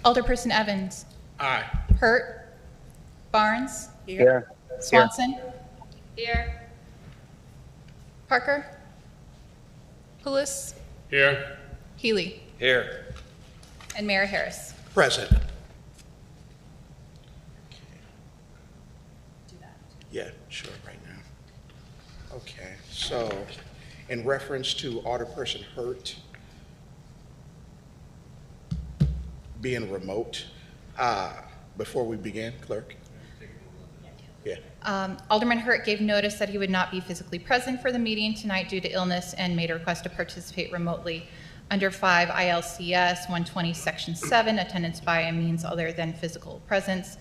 Alderperson Evans. Aye. Hurt. Barnes. Here. Swanson. Here. Parker. Poulos. Here. Healy. Here. And Mayor Harris. Present. Yeah, sure, right now. Okay, so in reference to Alderperson Hurt being remote, before we begin, clerk? Yeah. Alderman Hurt gave notice that he would not be physically present for the meeting tonight due to illness and made a request to participate remotely. Under 5 ILCS 120 Section 7, attendance by a means other than physical presence.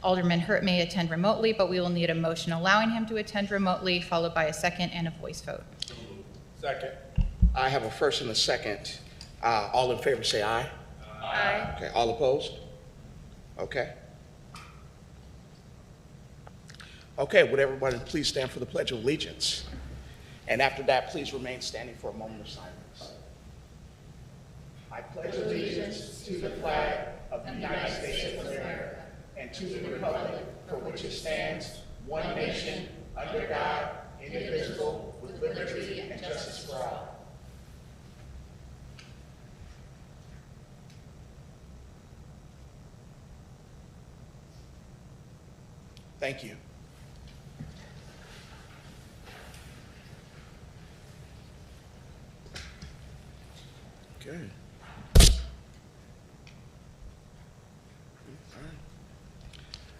Alderman Hurt may attend remotely, but we will need a motion allowing him to attend remotely, followed by a second and a voice vote. Second. I have a first and a second. All in favor say aye. Aye. Okay, all opposed? Okay. Okay, would everybody please stand for the Pledge of Allegiance? And after that, please remain standing for a moment of silence. I pledge allegiance to the flag of the United States of America and to the republic for which it stands, one nation, under God, indivisible, with liberty and justice for all. Thank you. Okay.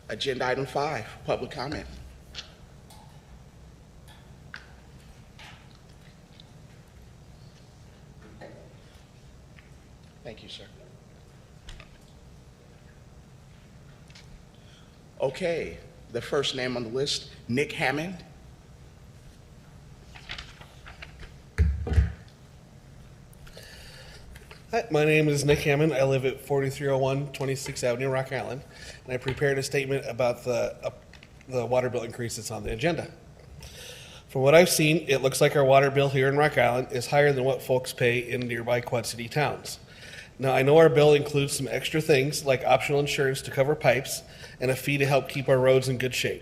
Agenda item 5, public comment. Thank you, sir. Okay, the first name on the list, Nick Hammond. Hi, my name is Nick Hammond. I live at 4301 26th Avenue, Rock Island, and I prepared a statement about the water bill increase that's on the agenda. From what I've seen, it looks like our water bill here in Rock Island is higher than what folks pay in nearby Quad City towns. Now, I know our bill includes some extra things like optional insurance to cover pipes and a fee to help keep our roads in good shape.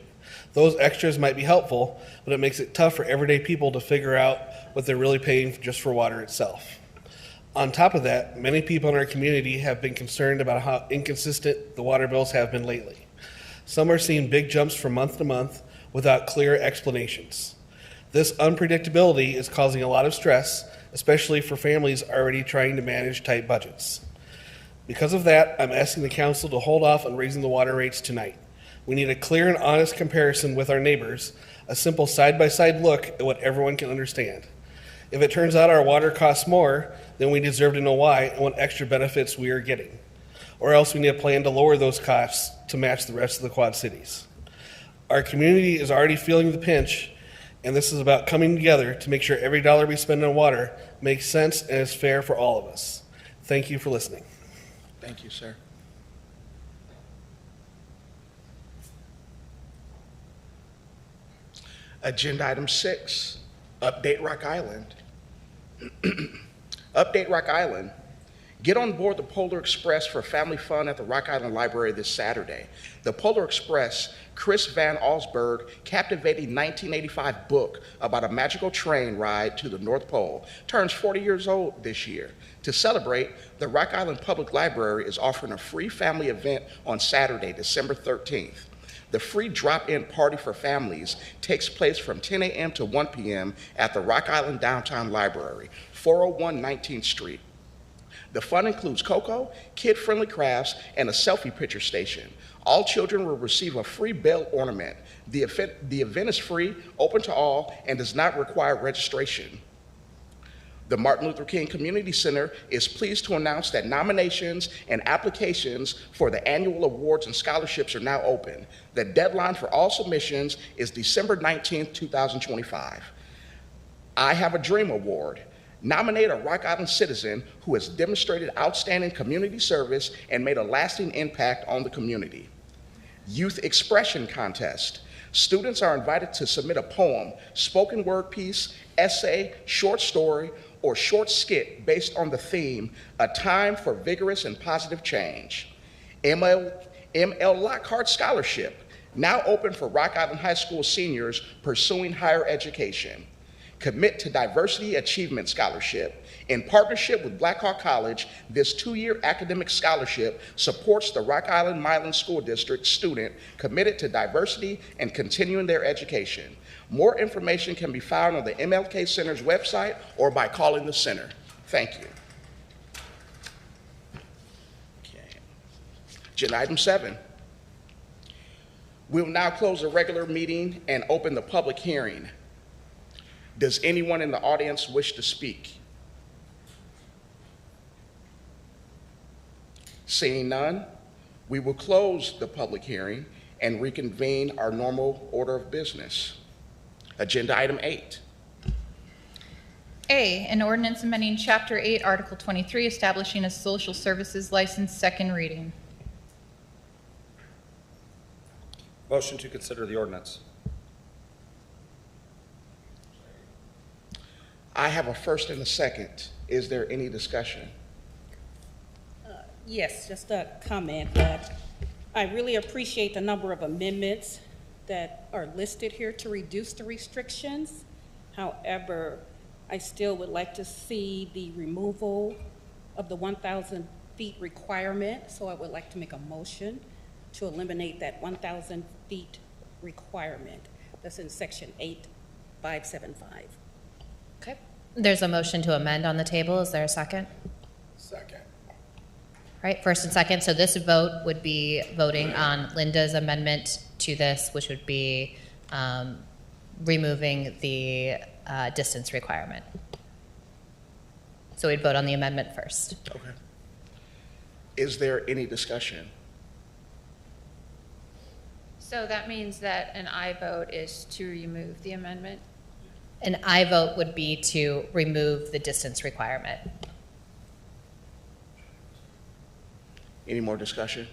Those extras might be helpful, but it makes it tough for everyday people to figure out what they're really paying just for water itself. On top of that, many people in our community have been concerned about how inconsistent the water bills have been lately. Some are seeing big jumps from month to month without clear explanations. This unpredictability is causing a lot of stress, especially for families already trying to manage tight budgets. Because of that, I'm asking the council to hold off on raising the water rates tonight. We need a clear and honest comparison with our neighbors, a simple side-by-side look at what everyone can understand. If it turns out our water costs more, then we deserve to know why and what extra benefits we are getting. Or else we need a plan to lower those costs to match the rest of the Quad Cities. Our community is already feeling the pinch, and this is about coming together to make sure every dollar we spend on water makes sense and is fair for all of us. Thank you for listening. Thank you, sir. Agenda item 6, update Rock Island. Update Rock Island. Get on board the Polar Express for family fun at the Rock Island Library this Saturday. The Polar Express, Chris Van Allsburg, captivating 1985 book about a magical train ride to the North Pole, turns 40 years old this year. To celebrate, the Rock Island Public Library is offering a free family event on Saturday, December 13th. The free drop-in party for families takes place from 10 a.m. to 1 p.m. at the Rock Island Downtown Library, 401 19th Street. The fun includes cocoa, kid-friendly crafts, and a selfie picture station. All children will receive a free bell ornament. The event is free, open to all, and does not require registration. The Martin Luther King Community Center is pleased to announce that nominations and applications for the annual awards and scholarships are now open. The deadline for all submissions is December 19th, 2025. I Have a Dream Award. Nominate a Rock Island citizen who has demonstrated outstanding community service and made a lasting impact on the community. Youth Expression Contest. Students are invited to submit a poem, spoken word piece, essay, short story, or short skit based on the theme, A Time for Vigorous and Positive Change. ML Lockhart Scholarship, now open for Rock Island High School seniors pursuing higher education. Commit to Diversity Achievement Scholarship. In partnership with Black Hawk College, this 2-year academic scholarship supports the Rock Island Milan School District student committed to diversity and continuing their education. More information can be found on the MLK Center's website or by calling the center. Thank you. Okay. Agenda item 7. We will now close the regular meeting and open the public hearing. Does anyone in the audience wish to speak? Seeing none, we will close the public hearing and reconvene our normal order of business. Agenda item 8. A, an ordinance amending Chapter 8, Article 23, establishing a social services license, second reading. Motion to consider the ordinance. I have a first and a second. Is there any discussion? Yes, just a comment that I really appreciate the number of amendments that are listed here to reduce the restrictions. However, I still would like to see the removal of the 1,000 feet requirement, so I would like to make a motion to eliminate that 1,000 feet requirement that's in section 8575. Okay. There's a motion to amend on the table. Is there a second? Second. All right, first and second. So this vote would be voting on Linda's amendment to this, which would be removing the distance requirement. So we'd vote on the amendment first. Okay. Is there any discussion? So that means that an aye vote is to remove the amendment? An aye vote would be to remove the distance requirement. Any more discussion?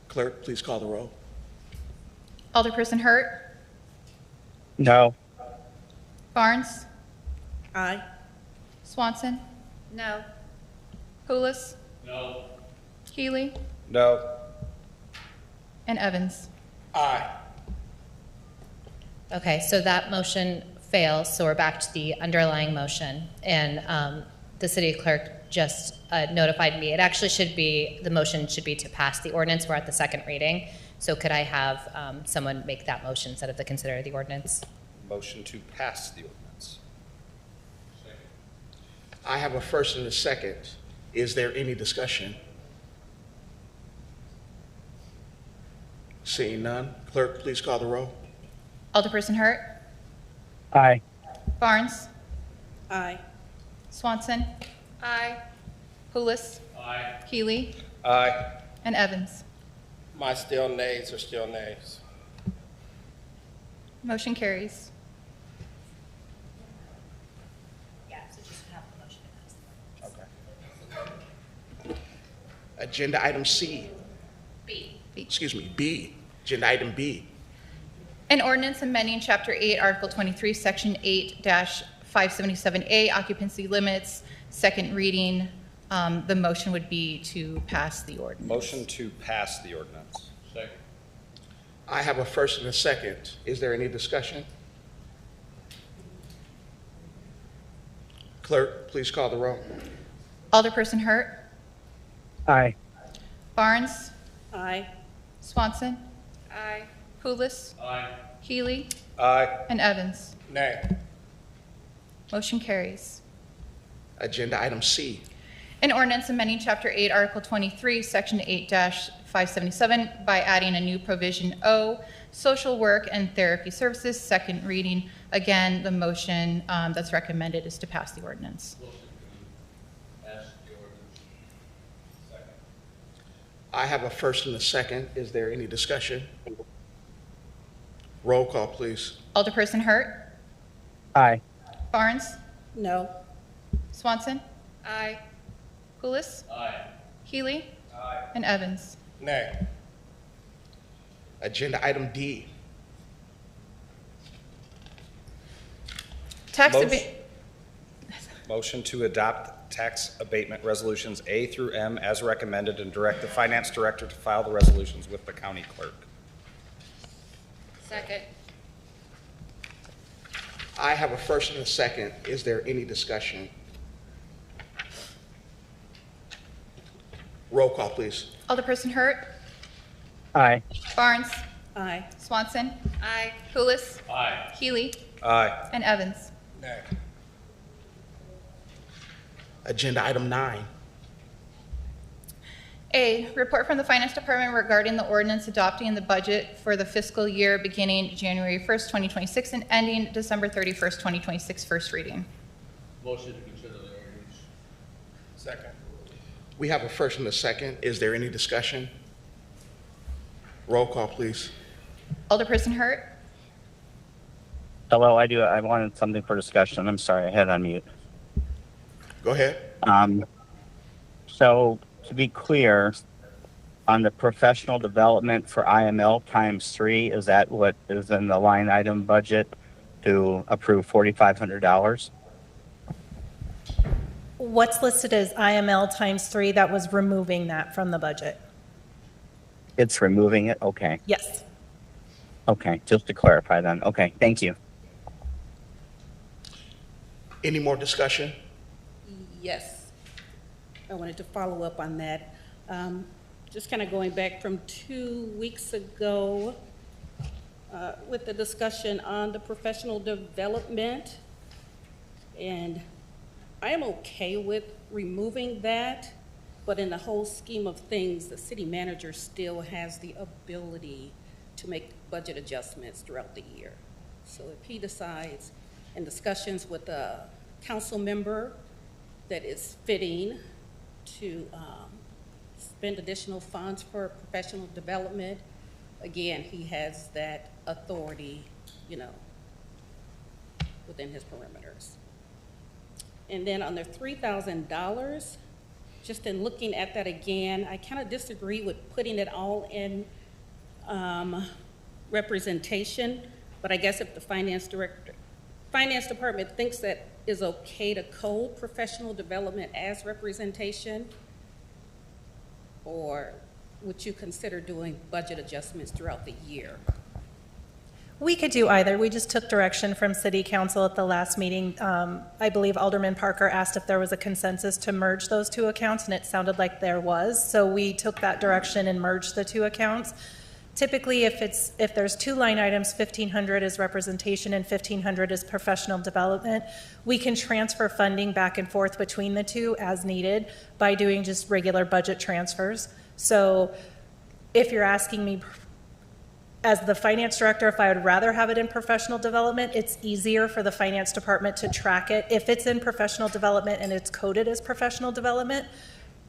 Clerk, please call the roll. Alderperson Hurt? No. Barnes? Aye. Swanson? No. Pulis? No. Healy? No. And Evans? Aye. Okay, so that motion fails, so we're back to the underlying motion. And the city clerk just notified me. It actually should be, the motion should be to pass the ordinance. We're at the second reading. So could I have someone make that motion instead of the consider the ordinance? Motion to pass the ordinance. I have a first and a second. Is there any discussion? Seeing none, clerk, please call the roll. Alderperson Hurt? Aye. Barnes? Aye. Swanson? Aye. Pulis? Healy? Aye. And Evans? My still nays are still nays. Motion carries. Yeah, so just have the motion to pass. Okay. Agenda item C. Excuse me, B. Agenda item B. An ordinance amending Chapter 8, Article 23, Section 8-577A, occupancy limits, second reading. The motion would be to pass the ordinance. Motion to pass the ordinance. Second. I have a first and a second. Is there any discussion? Clerk, please call the roll. Alderperson Hurt? Aye. Barnes? Aye. Swanson? Aye. Pulis? Healy? Aye. And Evans? Nay. Motion carries. Agenda item C. An ordinance amending Chapter 8, Article 23, Section 8-577 by adding a new provision O, social work and therapy services, second reading. Again, the motion that's recommended is to pass the ordinance. I have a first and a second. Is there any discussion? Roll call, please. Alderperson Hurt? Aye. Barnes? No. Swanson? Aye. Pulis? Healy? And Evans? Nay. Agenda item D. Tax Motion- eva- Motion to adopt tax abatement resolutions A through M as recommended and direct the finance director to file the resolutions with the county clerk. Second. I have a first and a second. Is there any discussion? Roll call, please. Alderperson Hurt, Aye. Barnes, Aye. Swanson, Aye. Pulis, Aye. Healy, Aye. and Evans. Nay. Agenda item 9. A, report from the Finance Department regarding the ordinance adopting the budget for the fiscal year beginning January 1st, 2026 and ending December 31st, 2026, first reading. Motion to consider the ordinance. Second. We have a first and a second. Is there any discussion? Roll call, please. Alderperson Hurt, Hello, I wanted something for discussion. I'm sorry, I had on mute. Go ahead. So to be clear, on the professional development for IML ×3, is that what is in the line item budget to approve $4,500? What's listed as IML ×3, that was removing that from the budget. It's removing it? Okay. Yes. Okay, just to clarify then. Okay, thank you. Any more discussion? Yes. I wanted to follow up on that. Just kind of going back from 2 weeks ago with the discussion on the professional development. And I am okay with removing that, but in the whole scheme of things, the city manager still has the ability to make budget adjustments throughout the year. So if he decides in discussions with a council member that is fitting to spend additional funds for professional development, again, he has that authority, within his perimeters. And then on the $3,000, just in looking at that again, I kind of disagree with putting it all in representation, but I guess if the finance department thinks that is okay to code professional development as representation, or would you consider doing budget adjustments throughout the year? We could do either. We just took direction from City Council at the last meeting. I believe Alderman Parker asked if there was a consensus to merge those two accounts, and it sounded like there was. So we took that direction and merged the two accounts. Typically, if there's two line items, 1,500 is representation and 1,500 is professional development, we can transfer funding back and forth between the two as needed by doing just regular budget transfers. So if you're asking me as the finance director, if I would rather have it in professional development, it's easier for the finance department to track it if it's in professional development and it's coded as professional development.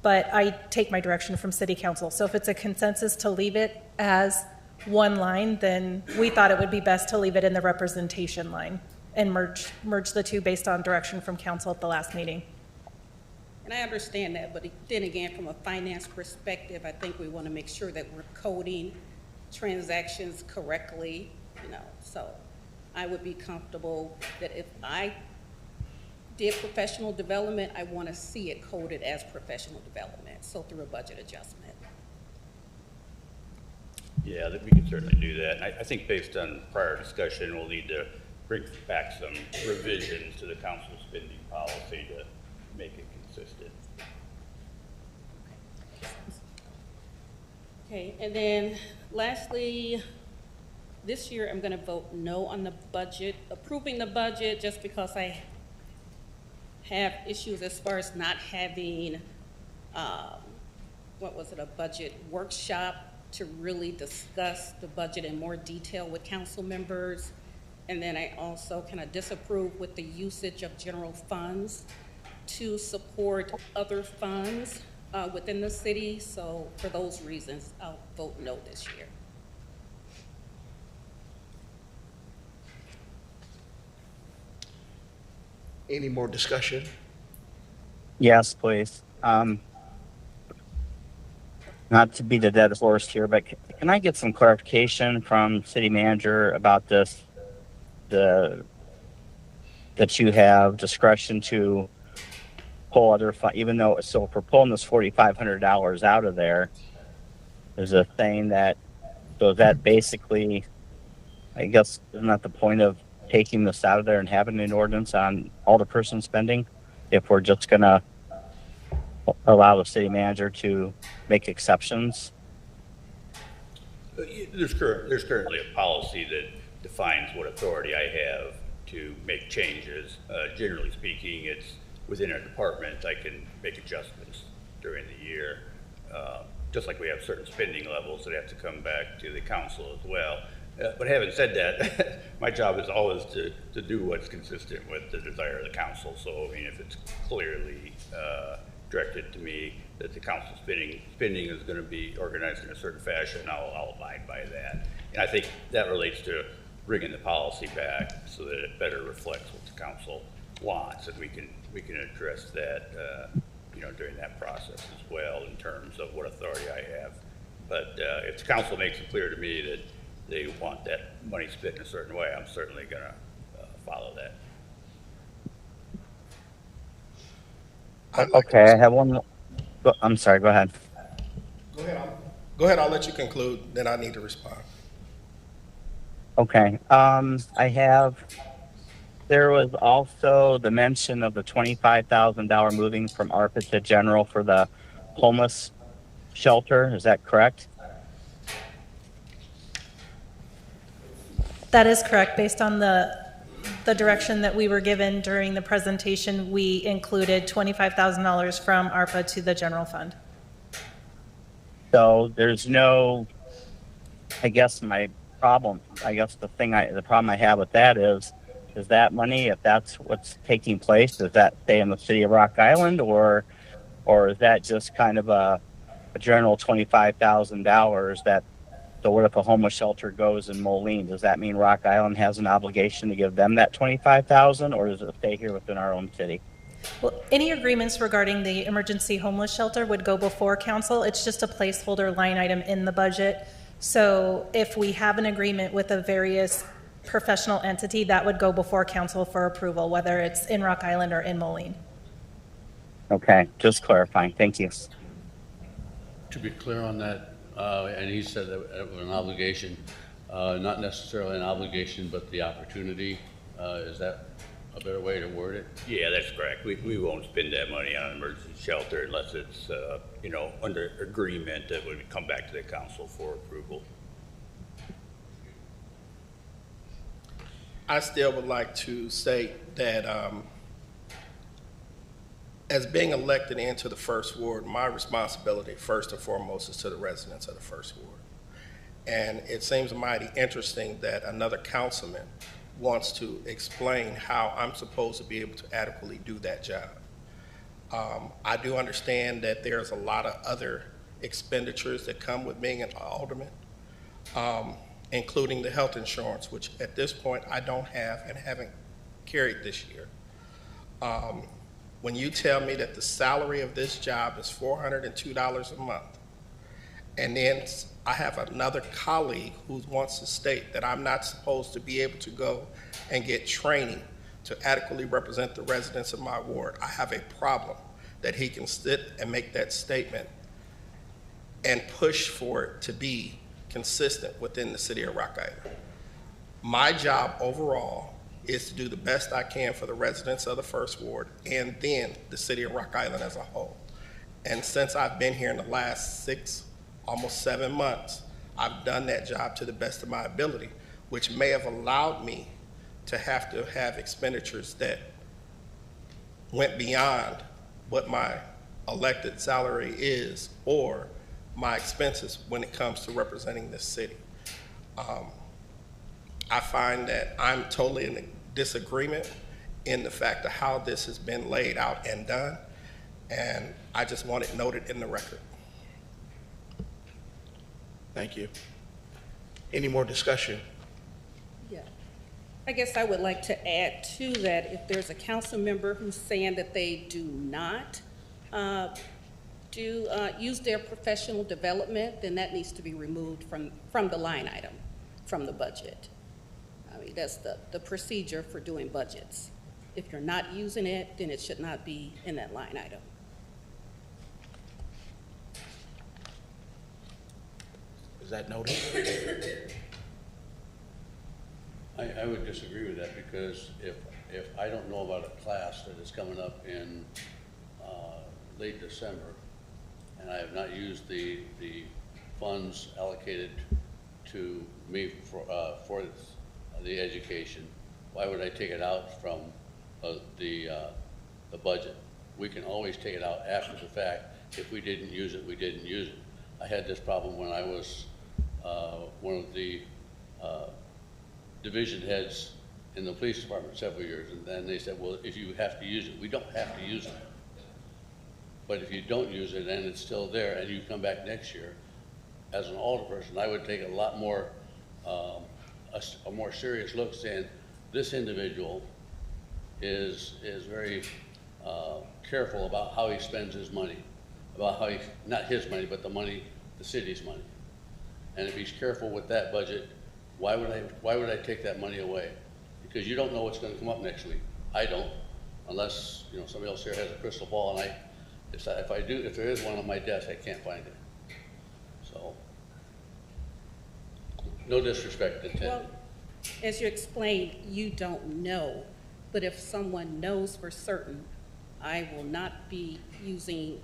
But I take my direction from City Council. So if it's a consensus to leave it as one line, then we thought it would be best to leave it in the representation line and merge the two based on direction from Council at the last meeting. And I understand that, but then again, from a finance perspective, I think we want to make sure that we're coding transactions correctly, so I would be comfortable that if I did professional development, I want to see it coded as professional development, so through a budget adjustment. Yeah, that we can certainly do that. And I think based on prior discussion, we'll need to bring back some revisions to the council spending policy to make it consistent. Okay, and then lastly, this year I'm going to vote no on the budget, approving the budget, just because I have issues as far as not having, a budget workshop to really discuss the budget in more detail with council members. And then I also kind of disapprove with the usage of general funds to support other funds within the city. So for those reasons, I'll vote no this year. Any more discussion? Yes, please. Not to be the dead horse here, but can I get some clarification from city manager about this, that you have discretion to pull other even though, so if we're pulling this $4,500 out of there, there's a thing that, so that basically, I guess, isn't that the point of taking this out of there and having an ordinance on all the person spending? If we're just gonna allow the city manager to make exceptions? There's currently a policy that defines what authority I have to make changes. Generally speaking, it's within a department, I can make adjustments during the year. Just like we have certain spending levels that have to come back to the council as well. But having said that, my job is always to do what's consistent with the desire of the council. So, I mean, if it's clearly directed to me that the council spending is going to be organized in a certain fashion, I'll abide by that. And I think that relates to bringing the policy back so that it better reflects what the council wants, and we can address that during that process as well in terms of what authority I have. But if the council makes it clear to me that they want that money spent in a certain way, I'm certainly going to follow that. Okay, I have one. I'm sorry, go ahead. Go ahead, I'll let you conclude, then I need to respond. Okay, there was also the mention of the $25,000 moving from ARPA to general for the homeless shelter. Is that correct? That is correct. Based on the direction that we were given during the presentation, we included $25,000 from ARPA to the general fund. So there's no, I guess the problem I have with that is that money, if that's what's taking place, does that stay in the city of Rock Island, or is that just kind of a general $25,000 that, so what if a homeless shelter goes in Moline? Does that mean Rock Island has an obligation to give them that $25,000, or does it stay here within our own city? Well, any agreements regarding the emergency homeless shelter would go before council. It's just a placeholder line item in the budget. So if we have an agreement with a various professional entity, that would go before council for approval, whether it's in Rock Island or in Moline. Okay, just clarifying. Thank you. To be clear on that, and he said that it was an obligation, not necessarily an obligation, but the opportunity. Is that a better way to word it? Yeah, that's correct. We won't spend that money on an emergency shelter unless it's, under agreement that would come back to the council for approval. I still would like to state that as being elected into the first ward, my responsibility first and foremost is to the residents of the first ward. And it seems mighty interesting that another councilman wants to explain how I'm supposed to be able to adequately do that job. I do understand that there's a lot of other expenditures that come with being an alderman, including the health insurance, which at this point I don't have and haven't carried this year. When you tell me that the salary of this job is $402 a month, and then I have another colleague who wants to state that I'm not supposed to be able to go and get training to adequately represent the residents of my ward, I have a problem that he can sit and make that statement and push for it to be consistent within the city of Rock Island. My job overall is to do the best I can for the residents of the first ward and then the city of Rock Island as a whole. And since I've been here in the last 6, almost 7 months, I've done that job to the best of my ability, which may have allowed me to have expenditures that went beyond what my elected salary is or my expenses when it comes to representing this city. I find that I'm totally in disagreement in the fact of how this has been laid out and done, and I just want it noted in the record. Thank you. Any more discussion? Yeah. I guess I would like to add to that, if there's a council member who's saying that they do not use their professional development, then that needs to be removed from the line item, from the budget. I mean, that's the procedure for doing budgets. If you're not using it, then it should not be in that line item. Is that noted? I would disagree with that, because if I don't know about a class that is coming up in late December, and I have not used the funds allocated to me for the education, why would I take it out from the budget? We can always take it out after the fact. If we didn't use it, we didn't use it. I had this problem when I was one of the division heads in the police department several years, and then they said, well, if you have to use it, we don't have to use it. But if you don't use it and it's still there and you come back next year, as an alderperson, I would take a lot more, a more serious look, saying this individual is very careful about how he spends his money, about how he, not his money, but the money, the city's money. And if he's careful with that budget, why would I take that money away? Because you don't know what's going to come up next week. I don't, unless somebody else here has a crystal ball, and if there is one on my desk, I can't find it. So, no disrespect intended. Well, as you explained, you don't know, but if someone knows for certain, I will not be using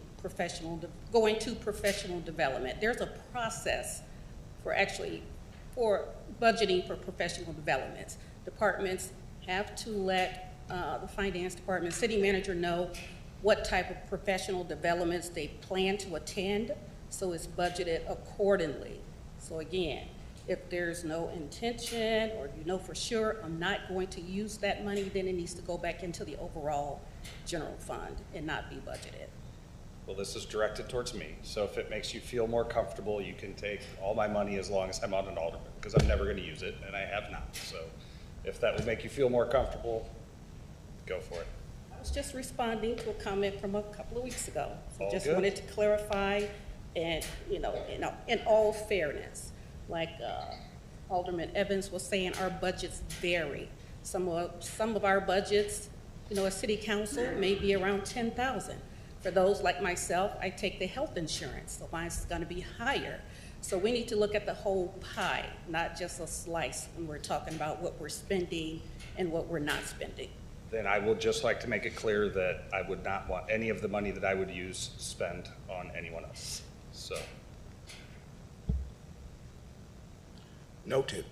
going to professional development. There's a process for budgeting for professional developments. Departments have to let the finance department, city manager know what type of professional developments they plan to attend, so it's budgeted accordingly. So again, if there's no intention, or you know for sure I'm not going to use that money, then it needs to go back into the overall general fund and not be budgeted. Well, this is directed towards me, so if it makes you feel more comfortable, you can take all my money as long as I'm on an alderman, because I'm never going to use it, and I have not. So if that will make you feel more comfortable, go for it. I was just responding to a comment from a couple of weeks ago. So All just good. wanted to clarify, and in all fairness, like Alderman Evans was saying, our budgets vary. Some of our budgets, as city council, may be around 10,000. For those like myself, I take the health insurance, so mine's going to be higher. So we need to look at the whole pie, not just a slice when we're talking about what we're spending and what we're not spending. Then I would just like to make it clear that I would not want any of the money that I would use spent on anyone else. So. Noted.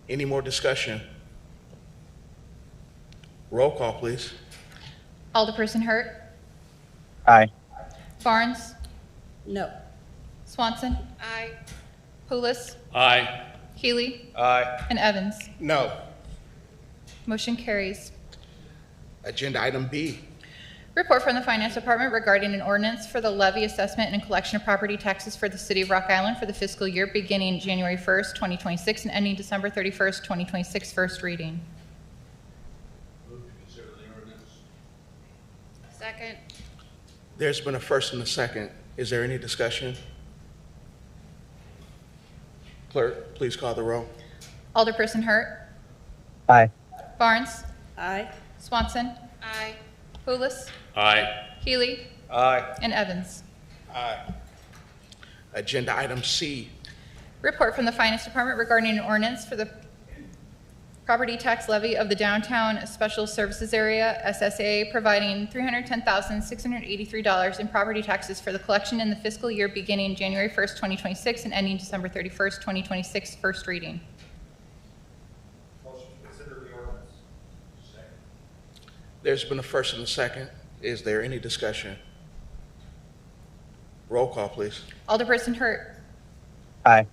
Any more discussion? Roll call, please. Alderperson Hurt, Aye. Barnes, No. Swanson, Aye. Pulis, Aye. Healy, Aye. and Evans. No. Motion carries. Agenda item B. Report from the Finance Department regarding an ordinance for the levy assessment and collection of property taxes for the City of Rock Island for the fiscal year beginning January 1st, 2026 and ending December 31st, 2026, first reading. Move to consider the ordinance. Second. There's been a first and a second. Is there any discussion? Clerk, please call the roll. Alderperson Hurt, Aye. Barnes, Aye. Swanson, Aye. Pulis, Aye. Healy, Aye. and Evans. Aye. Agenda item C. Report from the Finance Department regarding an ordinance for the property tax levy of the Downtown Special Services Area, SSA, providing $310,683 in property taxes for the collection in the fiscal year beginning January 1st, 2026 and ending December 31st, 2026, first reading. Motion to consider the ordinance. Second. There's been a first and a second. Is there any discussion? Roll call, please. Alderperson Hurt, Aye.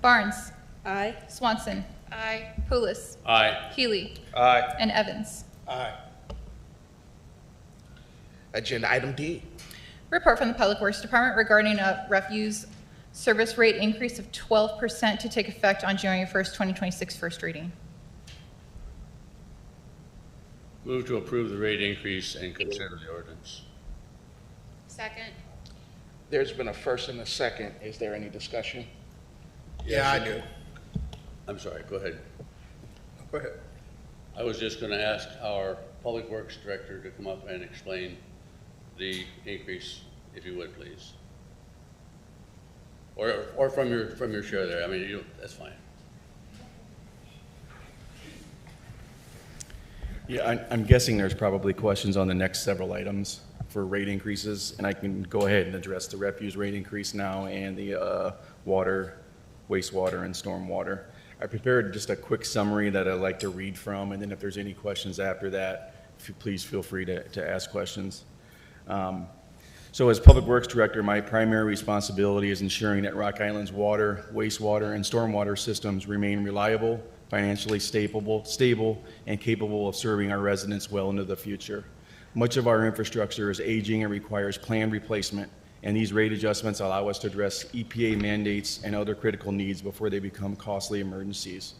Barnes, Aye. Swanson, Aye. Pulis, Aye. Healy, Aye. and Evans. Aye. Agenda item D. Report from the Public Works Department regarding a refuse service rate increase of 12% to take effect on January 1st, 2026, first reading. Move to approve the rate increase and consider the ordinance. Second. There's been a first and a second. Is there any discussion? Yeah, I do. I'm sorry, go ahead. Go ahead. I was just gonna ask our Public Works Director to come up and explain the increase, if you would, please. Or from your chair there, I mean, that's fine. Yeah, I'm guessing there's probably questions on the next several items for rate increases, and I can go ahead and address the refuse rate increase now and the water, wastewater, and stormwater. I prepared just a quick summary that I'd like to read from, and then if there's any questions after that, please feel free to ask questions. So as Public Works Director, my primary responsibility is ensuring that Rock Island's water, wastewater, and stormwater systems remain reliable, financially stable, and capable of serving our residents well into the future. Much of our infrastructure is aging and requires planned replacement, and these rate adjustments allow us to address EPA mandates and other critical needs before they become costly emergencies.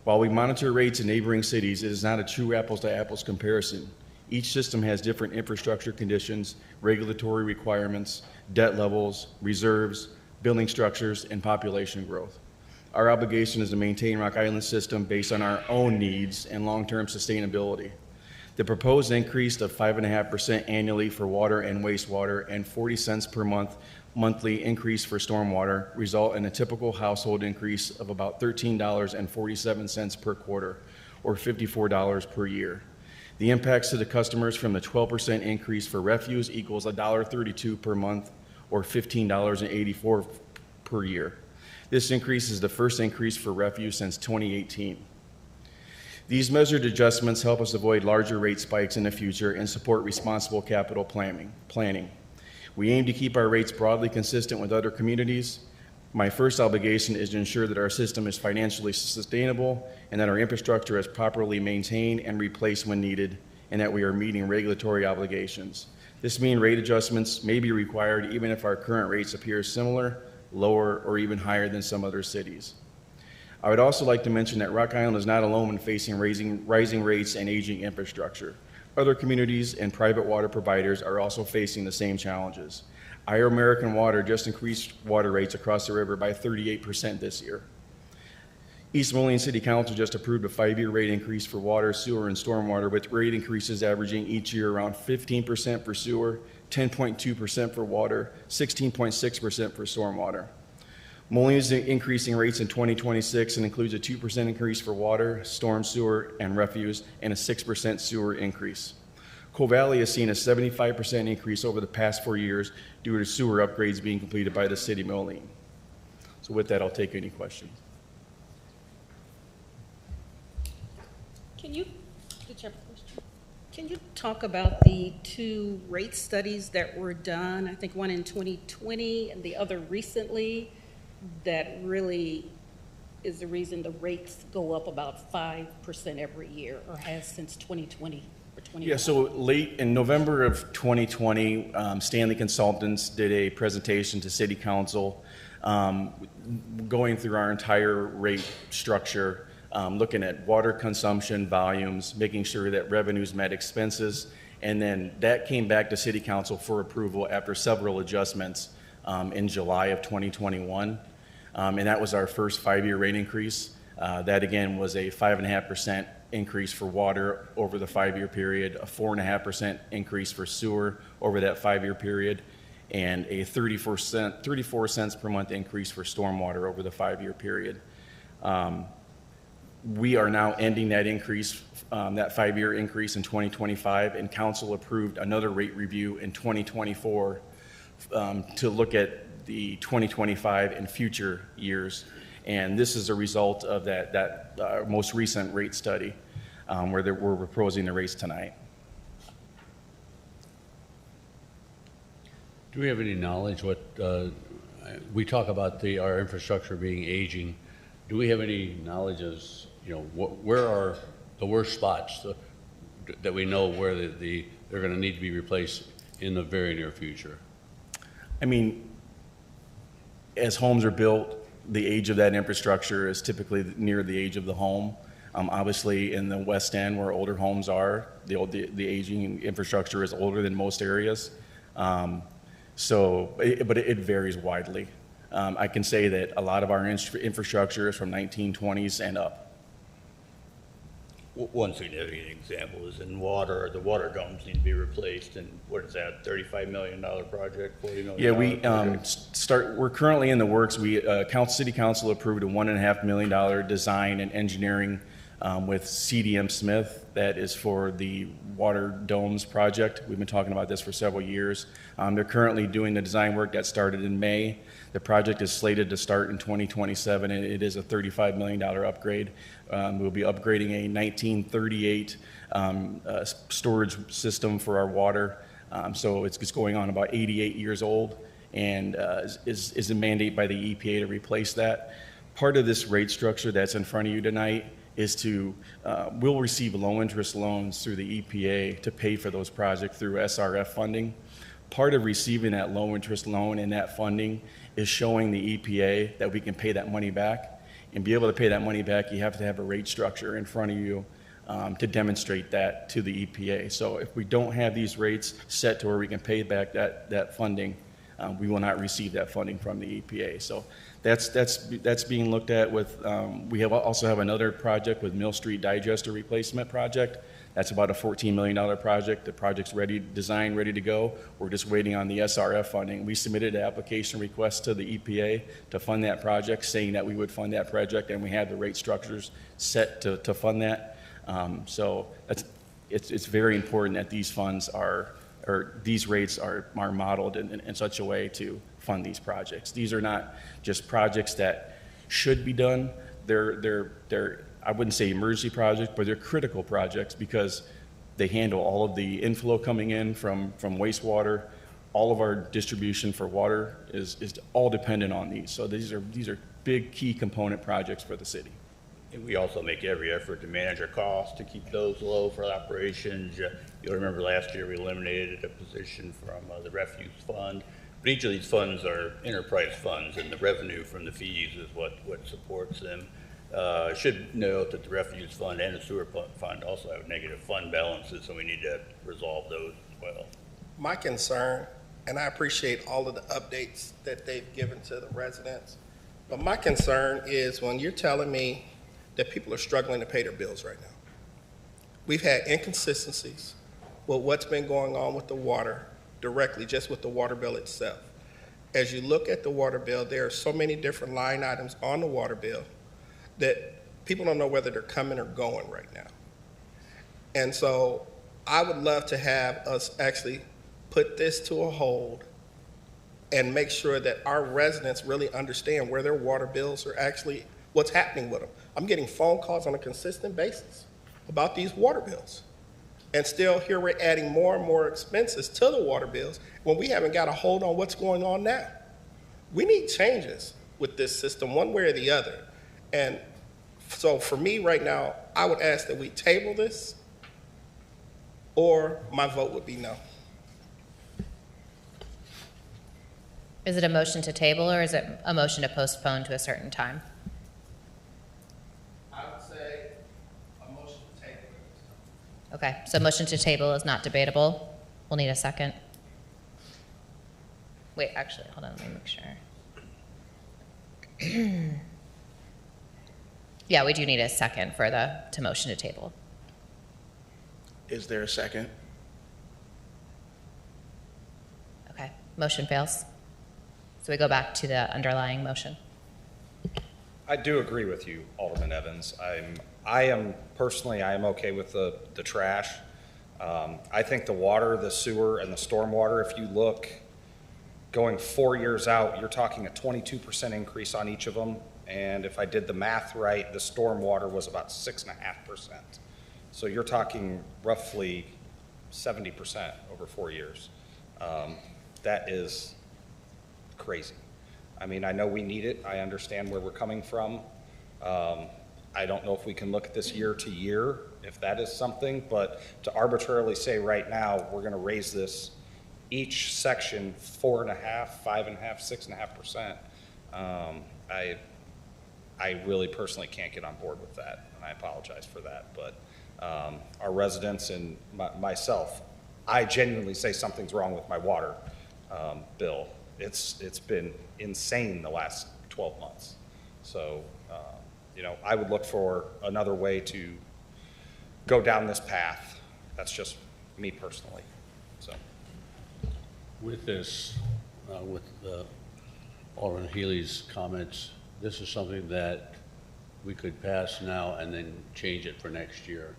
While we monitor rates in neighboring cities, it is not a true apples-to-apples comparison. Each system has different infrastructure conditions, regulatory requirements, debt levels, reserves, building structures, and population growth. Our obligation is to maintain Rock Island's system based on our own needs and long-term sustainability. The proposed increase of 5.5% annually for water and wastewater and 40 cents per month monthly increase for stormwater result in a typical household increase of about $13.47 per quarter, or $54 per year. The impacts to the customers from the 12% increase for refuse equals $1.32 per month, or $15.84 per year. This increase is the first increase for refuse since 2018. These measured adjustments help us avoid larger rate spikes in the future and support responsible capital planning. We aim to keep our rates broadly consistent with other communities. My first obligation is to ensure that our system is financially sustainable and that our infrastructure is properly maintained and replaced when needed, and that we are meeting regulatory obligations. This means rate adjustments may be required even if our current rates appear similar, lower, or even higher than some other cities. I would also like to mention that Rock Island is not alone in facing rising rates and aging infrastructure. Other communities and private water providers are also facing the same challenges. Our American Water just increased water rates across the river by 38% this year. East Moline City Council just approved a 5-year rate increase for water, sewer, and stormwater, with rate increases averaging each year around 15% for sewer, 10.2% for water, 16.6% for stormwater. Moline is increasing rates in 2026 and includes a 2% increase for water, storm sewer, and refuse, and a 6% sewer increase. Coal Valley has seen a 75% increase over the past 4 years due to sewer upgrades being completed by the city of Moline. So with that, I'll take any questions. Can you talk about the 2 rate studies that were done? I think one in 2020 and the other recently, that really is the reason the rates go up about 5% every year, or has since 2020 or 2021. Yeah, so late in November of 2020, Stanley Consultants did a presentation to City Council going through our entire rate structure, looking at water consumption, volumes, making sure that revenues met expenses, and then that came back to City Council for approval after several adjustments in July of 2021. And that was our first 5-year rate increase. That again was a 5.5% increase for water over the 5-year period, a 4.5% increase for sewer over that 5-year period, and a 34 cents per month increase for stormwater over the 5-year period. We are now ending that increase, that 5-year increase in 2025, and Council approved another rate review in 2024 to look at the 2025 and future years. And this is a result of that most recent rate study where we're proposing the rates tonight. Do we have any knowledge what, we talk about our infrastructure being aging. Do we have any knowledge as, where are the worst spots that we know where they're going to need to be replaced in the very near future? I mean, as homes are built, the age of that infrastructure is typically near the age of the home. Obviously, in the West End, where older homes are, the aging infrastructure is older than most areas. But it varies widely. I can say that a lot of our infrastructure is from 1920s and up. One significant example is in water. The water domes need to be replaced, and what is that, $35 million project, $40 million? Yeah, we project? we're currently in the works. City Council approved a $1.5 million design and engineering with CDM Smith. That is for the water domes project. We've been talking about this for several years. They're currently doing the design work that started in May. The project is slated to start in 2027, and it is a $35 million upgrade. We'll be upgrading a 1938 storage system for our water. So it's going on about 88 years old, and is a mandate by the EPA to replace that. Part of this rate structure that's in front of you tonight is we'll receive low-interest loans through the EPA to pay for those projects through SRF funding. Part of receiving that low-interest loan and that funding is showing the EPA that we can pay that money back. And be able to pay that money back, you have to have a rate structure in front of you to demonstrate that to the EPA. So if we don't have these rates set to where we can pay back that funding, we will not receive that funding from the EPA. So that's being looked at with, we also have another project with Mill Street Digester Replacement Project. That's about a $14 million project. The project's designed, ready to go. We're just waiting on the SRF funding. We submitted an application request to the EPA to fund that project, saying that we would fund that project, and we had the rate structures set to fund that. So it's very important that these funds these rates are modeled in such a way to fund these projects. These are not just projects that should be done. They're I wouldn't say emergency projects, but they're critical projects because they handle all of the inflow coming in from wastewater. All of our distribution for water is all dependent on these. So these are big key component projects for the city. And we also make every effort to manage our costs to keep those low for operations. You'll remember last year we eliminated a position from the refuse fund. But each of these funds are enterprise funds, and the revenue from the fees is what supports them. Should note that the refuse fund and the sewer fund also have negative fund balances, so we need to resolve those as well. My concern, and I appreciate all of the updates that they've given to the residents, but my concern is when you're telling me that people are struggling to pay their bills right now. We've had inconsistencies with what's been going on with the water directly, just with the water bill itself. As you look at the water bill, there are so many different line items on the water bill that people don't know whether they're coming or going right now. And so I would love to have us actually put this to a hold and make sure that our residents really understand where their water bills are actually, what's happening with them. I'm getting phone calls on a consistent basis about these water bills. And still here we're adding more and more expenses to the water bills when we haven't got a hold on what's going on now. We need changes with this system one way or the other. And so for me right now, I would ask that we table this, or my vote would be no. Is it a motion to table, or is it a motion to postpone to a certain time? I would say a motion to table. Okay, so motion to table is not debatable. We'll need a second. Wait, actually, hold on, let me make sure. Yeah, we do need a second for to motion to table. Is there a second? Okay, motion fails. So we go back to the underlying motion. I do agree with you, Alderman Evans. I am okay with the trash. I think the water, the sewer, and the stormwater, if you look going 4 years out, you're talking a 22% increase on each of them. And if I did the math right, the stormwater was about 6.5%. So you're talking roughly 70% over 4 years. That is crazy. I mean, I know we need it. I understand where we're coming from. I don't know if we can look at this year to year, if that is something, but to arbitrarily say right now, we're going to raise this each section 4.5%, 5.5%, 6.5%. I really personally can't get on board with that, and I apologize for that. But our residents and myself, I genuinely say something's wrong with my water bill. It's been insane the last 12 months. So, I would look for another way to go down this path. That's just me personally, so. With this, with Alderman Healy's comments, this is something that we could pass now and then change it for next year.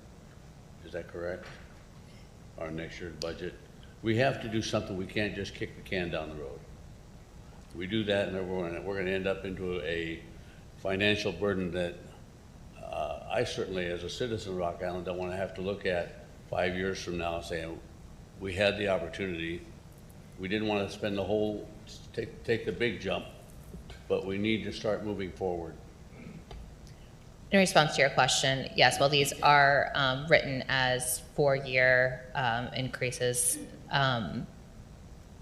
Is that correct? Our next year's budget. We have to do something. We can't just kick the can down the road. If we do that, and then we're going to end up into a financial burden that I certainly, as a citizen of Rock Island, don't want to have to look at 5 years from now saying, we had the opportunity. We didn't want to spend the whole, take the big jump, but we need to start moving forward. In response to your question, yes, while these are written as 4-year increases,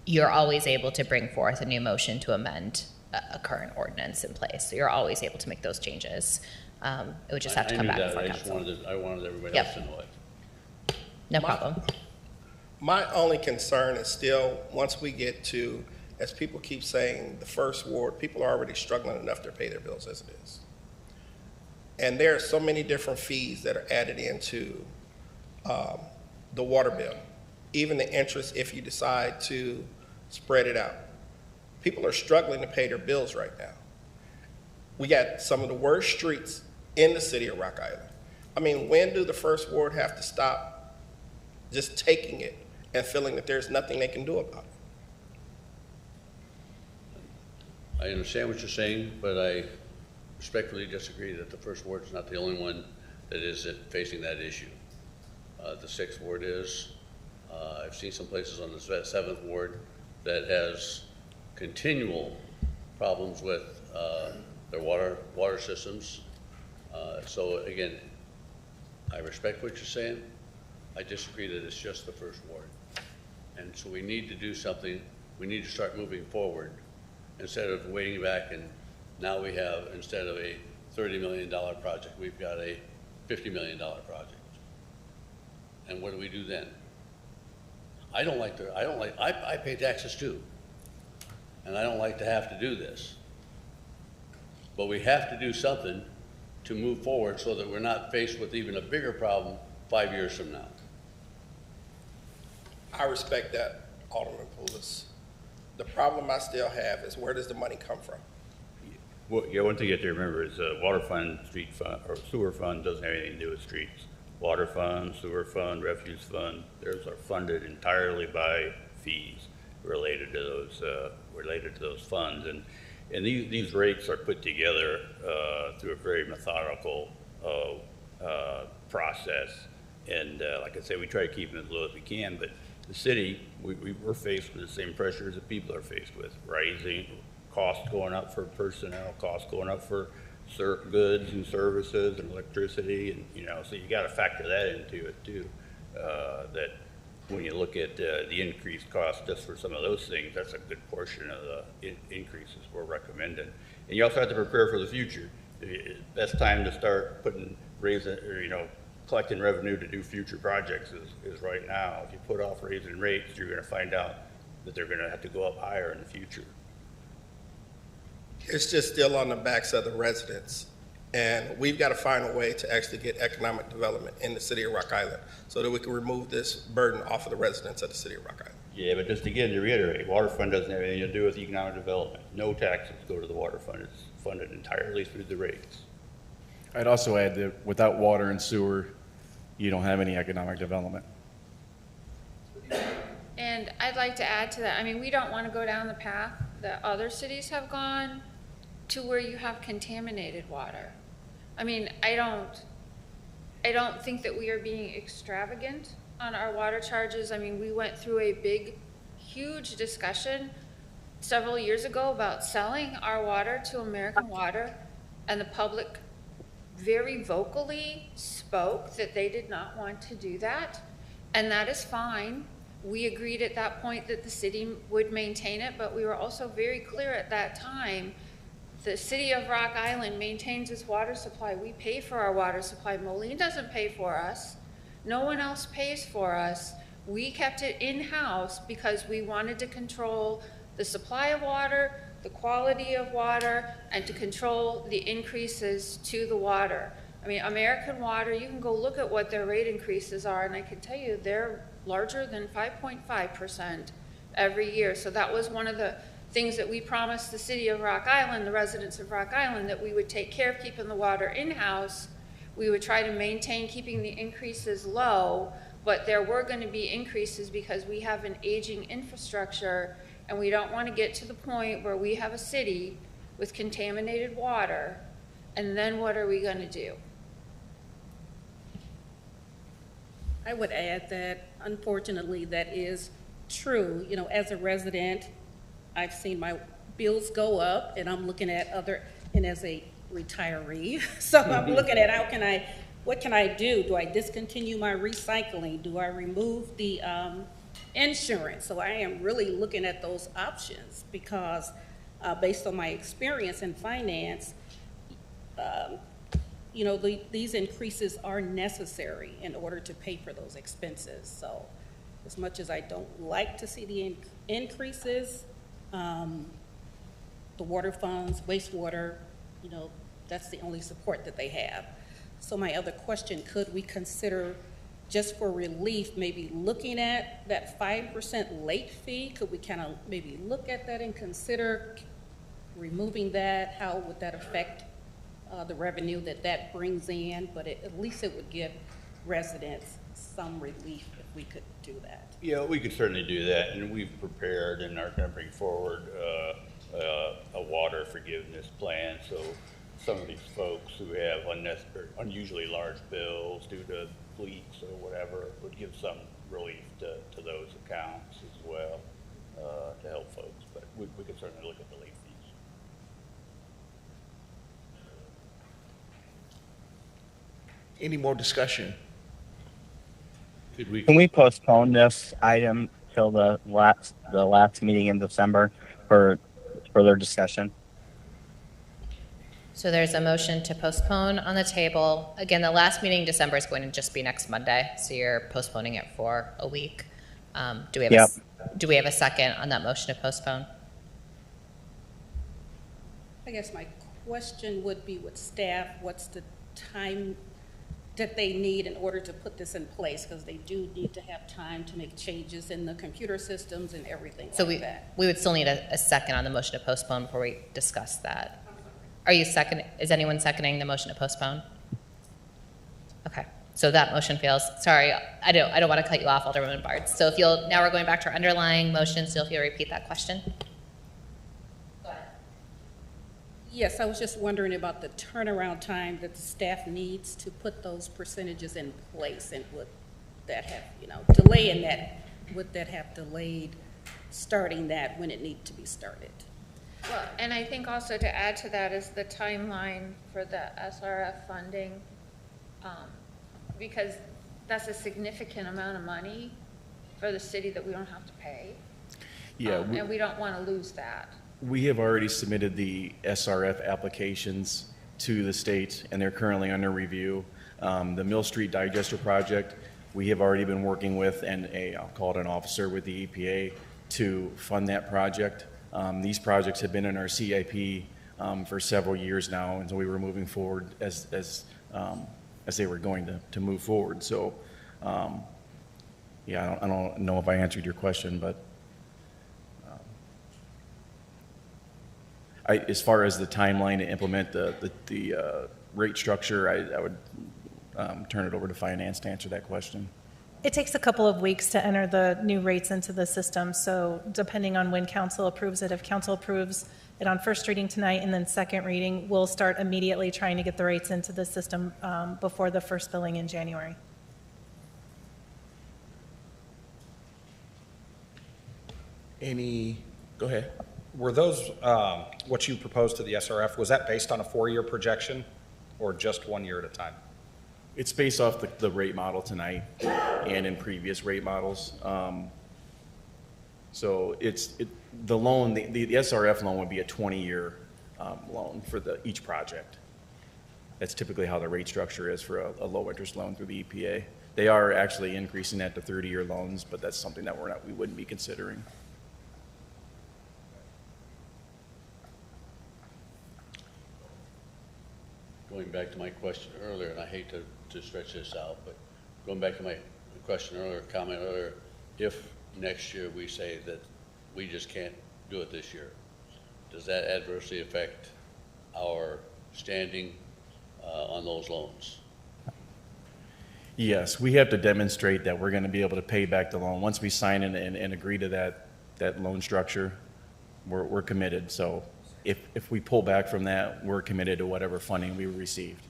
you're always able to bring forth a new motion to amend a current ordinance in place. So you're always able to make those changes. It would just have to come back before council. I wanted everybody Yep. else to know it. No problem. My only concern is still, once we get to, as people keep saying, the first ward, people are already struggling enough to pay their bills as it is. And there are so many different fees that are added into the water bill, even the interest if you decide to spread it out. People are struggling to pay their bills right now. We got some of the worst streets in the city of Rock Island. I mean, when do the first ward have to stop just taking it and feeling that there's nothing they can do about it? I understand what you're saying, but I respectfully disagree that the first ward is not the only one that is facing that issue. The 6th ward is. I've seen some places on the 7th ward that has continual problems with their water systems. So again, I respect what you're saying. I disagree that it's just the first ward. And so we need to do something. We need to start moving forward instead of waiting back, and now we have, instead of a $30 million project, we've got a $50 million project. And what do we do then? I pay taxes too. And I don't like to have to do this. But we have to do something to move forward so that we're not faced with even a bigger problem 5 years from now. I respect that, Alderman Poulos. The problem I still have is, where does the money come from? Well, yeah, one thing you have to remember is water fund, street fund, or sewer fund doesn't have anything to do with streets. Water fund, sewer fund, refuse fund, those are funded entirely by fees related to those funds. And these rates are put together through a very methodical process. And like I said, we try to keep them as low as we can, but the city, we're faced with the same pressures that people are faced with. Rising costs going up for personnel, costs going up for goods and services and electricity, and so you got to factor that into it too. That when you look at the increased cost just for some of those things, that's a good portion of the increases we're recommending. And you also have to prepare for the future. Best time to start collecting revenue to do future projects is right now. If you put off raising rates, you're going to find out that they're going to have to go up higher in the future. It's just still on the backs of the residents. And we've got to find a way to actually get economic development in the city of Rock Island so that we can remove this burden off of the residents of the city of Rock Island. Yeah, but just again, to reiterate, water fund doesn't have anything to do with economic development. No taxes go to the water fund. It's funded entirely through the rates. I'd also add that without water and sewer, you don't have any economic development. And I'd like to add to that, I mean, we don't want to go down the path that other cities have gone to where you have contaminated water. I mean, I don't think that we are being extravagant on our water charges. I mean, we went through a big, huge discussion several years ago about selling our water to American Water, and the public very vocally spoke that they did not want to do that, and that is fine. We agreed at that point that the city would maintain it, but we were also very clear at that time, the city of Rock Island maintains its water supply. We pay for our water supply. Moline doesn't pay for us. No one else pays for us. We kept it in-house because we wanted to control the supply of water, the quality of water, and to control the increases to the water. I mean, American Water, you can go look at what their rate increases are, and I can tell you they're larger than 5.5% every year. So that was one of the things that we promised the city of Rock Island, the residents of Rock Island, that we would take care of keeping the water in-house. We would try to maintain keeping the increases low, but there were going to be increases because we have an aging infrastructure, and we don't want to get to the point where we have a city with contaminated water, and then what are we going to do? I would add that unfortunately that is true. You know, as a resident, I've seen my bills go up, and I'm looking at other, and as a retiree, so I'm looking at what can I do? Do I discontinue my recycling? Do I remove the insurance? So I am really looking at those options because based on my experience in finance, you know, these increases are necessary in order to pay for those expenses. So as much as I don't like to see the increases, the water funds, wastewater, you know, that's the only support that they have. So my other question, could we consider just for relief, maybe looking at that 5% late fee? Could we kind of maybe look at that and consider removing that? How would that affect the revenue that brings in? But at least it would give residents some relief if we could do that. Yeah, we could certainly do that, and we've prepared and are going to bring forward a water forgiveness plan. So some of these folks who have unusually large bills due to leaks or whatever would give some relief to those accounts as well to help folks. But we could certainly look at the late fees. Any more discussion? Can we postpone this item till the last meeting in December for further discussion? So there's a motion to postpone on the table. Again, the last meeting in December is going to just be next Monday, so you're postponing it for a week. Do we have a second on that motion to postpone? I guess my question would be with staff, what's the time that they need in order to put this in place? Because they do need to have time to make changes in the computer systems and everything So like that. we would still need a second on the motion to postpone before we discuss that. Are you second? Is anyone seconding the motion to postpone? Okay, so that motion fails. Sorry, I don't want to cut you off, Alderwoman Bard. So now we're going back to our underlying motion, so if you'll repeat that question. Go ahead. Yes, I was just wondering about the turnaround time that the staff needs to put those percentages in place, and would that have, delaying that, would that have delayed starting that when it needed to be started? Well, and I think also to add to that is the timeline for the SRF funding, because that's a significant amount of money for the city that we don't have to pay. Yeah, and we don't want to lose that. we have already submitted the SRF applications to the state, and they're currently under review. The Mill Street Digester project, we have already been working with, and I'll call it an officer with the EPA to fund that project. These projects have been in our CIP for several years now, and so we were moving forward as they were going to move forward. So, yeah, I don't know if I answered your question, but as far as the timeline to implement the rate structure, I would turn it over to finance to answer that question. It takes a couple of weeks to enter the new rates into the system, so depending on when council approves it, if council approves it on first reading tonight and then second reading, we'll start immediately trying to get the rates into the system before the first billing in January. Go ahead. Were those, what you proposed to the SRF, was that based on a 4-year projection or just 1 year at a time? It's based off the rate model tonight and in previous rate models. So the loan, the SRF loan would be a 20-year loan for each project. That's typically how the rate structure is for a low interest loan through the EPA. They are actually increasing that to 30-year loans, but that's something that we wouldn't be considering. Go going back to my question earlier, and I hate to stretch this out, but going back to my question earlier, comment earlier, if next year we say that we just can't do it this year, does that adversely affect our standing on those loans? Yes, we have to demonstrate that we're going to be able to pay back the loan. Once we sign and agree to that loan structure, we're committed. So if we pull back from that, we're committed to whatever funding we received.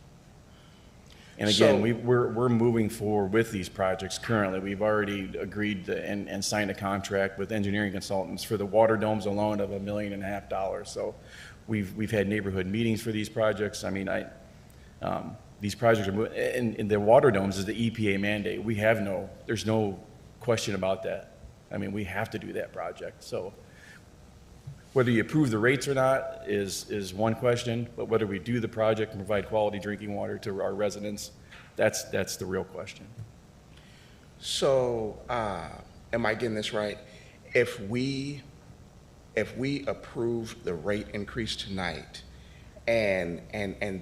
And again, we're moving forward with these projects currently. We've already agreed and signed a contract with engineering consultants for the water domes alone of $1.5 million. So we've had neighborhood meetings for these projects. I mean, these projects are moving, and the water domes is the EPA mandate. There's no question about that. I mean, we have to do that project. So whether you approve the rates or not is one question, but whether we do the project and provide quality drinking water to our residents, that's the real question. So, am I getting this right? If we approve the rate increase tonight and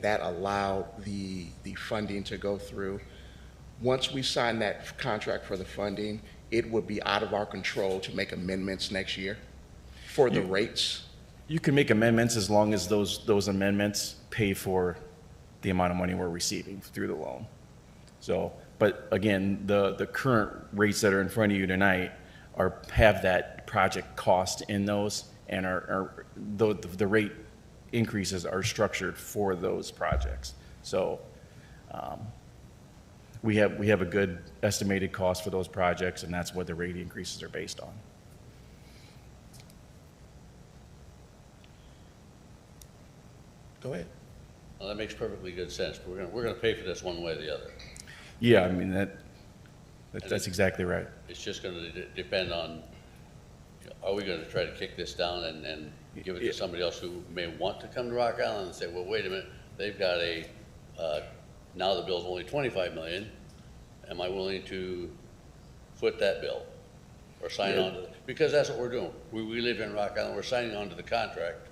that allowed the funding to go through, once we sign that contract for the funding, it would be out of our control to make amendments next year for the rates? You can make amendments as long as those amendments pay for the amount of money we're receiving through the loan. So, but again, the current rates that are in front of you tonight have that project cost in those, and the rate increases are structured for those projects. So we have a good estimated cost for those projects, and that's what the rate increases are based on. Go ahead. Well, that makes perfectly good sense. We're gonna pay for this one way or the other. Yeah, I mean, that's exactly right. It's just gonna depend on, are we gonna try to kick this down and give it to somebody else who may want to come to Rock Island and say, well, wait a minute, they've got now the bill's only 25 million. Am I willing to foot that bill or sign on to it? Because that's what we're doing. We live in Rock Island, we're signing on to the contract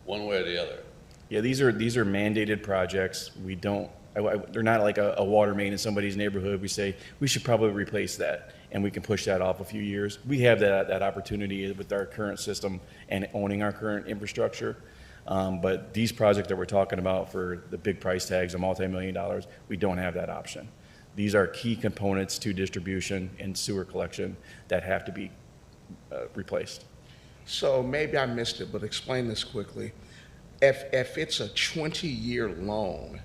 one way or the other. Yeah, these are mandated projects. They're not like a water main in somebody's neighborhood. We say, we should probably replace that, and we can push that off a few years. We have that opportunity with our current system and owning our current infrastructure. But these projects that we're talking about for the big price tags of multi-million-dollars, we don't have that option. These are key components to distribution and sewer collection that have to be replaced. So maybe I missed it, but explain this quickly. If it's a 20-year loan,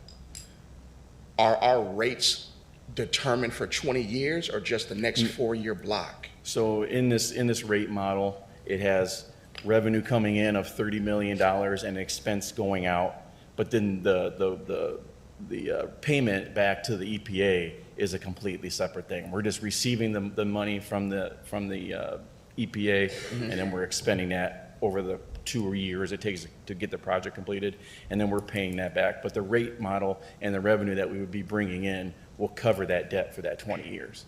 are our rates determined for 20 years or just the next 4-year block? So in this rate model, it has revenue coming in of $30 million and expense going out, but then the payment back to the EPA is a completely separate thing. We're just receiving the money from the EPA, and then we're expending that over the 2 years it takes to get the project completed, and then we're paying that back. But the rate model and the revenue that we would be bringing in will cover that debt for that 20 years.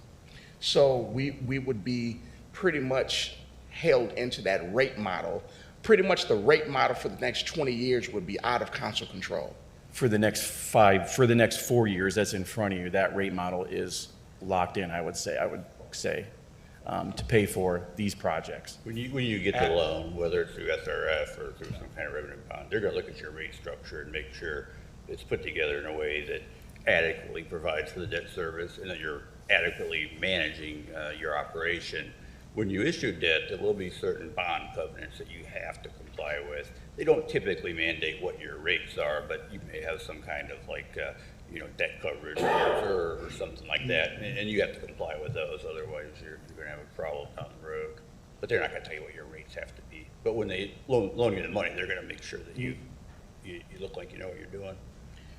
So we would be pretty much held into that rate model. Pretty much the rate model for the next 20 years would be out of council control. For the next 4 years that's in front of you, that rate model is locked in, I would say, to pay for these projects. When you get the loan, whether it's through SRF or through some kind of revenue bond, they're gonna look at your rate structure and make sure it's put together in a way that adequately provides for the debt service and that you're adequately managing your operation. When you issue debt, there will be certain bond covenants that you have to comply with. They don't typically mandate what your rates are, but you may have some kind of debt coverage or something like that, and you have to comply with those. Otherwise, you're going to have a problem down the road. But they're not going to tell you what your rates have to be. But when they loan you the money, they're going to make sure that you look like you know what you're doing.